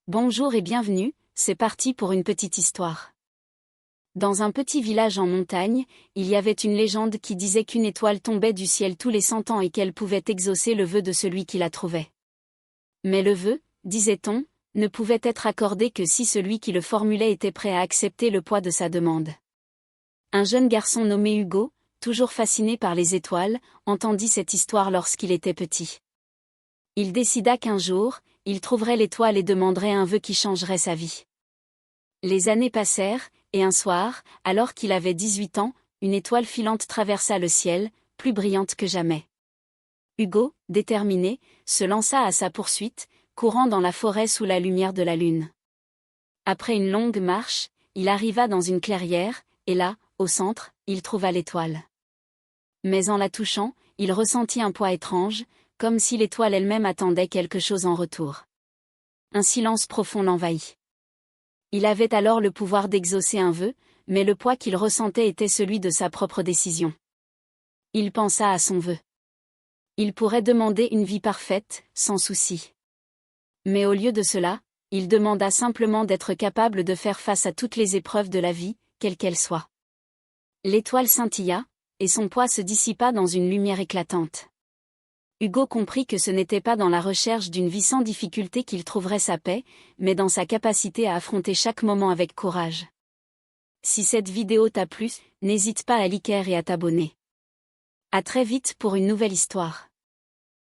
Bonjour et bienvenue, c'est parti pour une petite histoire. Dans un petit village en montagne, il y avait une légende qui disait qu'une étoile tombait du ciel tous les 100 ans et qu'elle pouvait exaucer le vœu de celui qui la trouvait. Mais le vœu, disait-on, ne pouvait être accordé que si celui qui le formulait était prêt à accepter le poids de sa demande. Un jeune garçon nommé Hugo, toujours fasciné par les étoiles, entendit cette histoire lorsqu'il était petit. Il décida qu'un jour, il trouverait l'étoile et demanderait un vœu qui changerait sa vie. Les années passèrent, et un soir, alors qu'il avait 18 ans, une étoile filante traversa le ciel, plus brillante que jamais. Hugo, déterminé, se lança à sa poursuite, courant dans la forêt sous la lumière de la lune. Après une longue marche, il arriva dans une clairière, et là, au centre, il trouva l'étoile. Mais en la touchant, il ressentit un poids étrange, comme si l'étoile elle-même attendait quelque chose en retour. Un silence profond l'envahit. Il avait alors le pouvoir d'exaucer un vœu, mais le poids qu'il ressentait était celui de sa propre décision. Il pensa à son vœu. Il pourrait demander une vie parfaite, sans souci. Mais au lieu de cela, il demanda simplement d'être capable de faire face à toutes les épreuves de la vie, quelles qu'elles soient. L'étoile scintilla, et son poids se dissipa dans une lumière éclatante. Hugo comprit que ce n'était pas dans la recherche d'une vie sans difficulté qu'il trouverait sa paix, mais dans sa capacité à affronter chaque moment avec courage. Si cette vidéo t'a plu, n'hésite pas à liker et à t'abonner. À très vite pour une nouvelle histoire.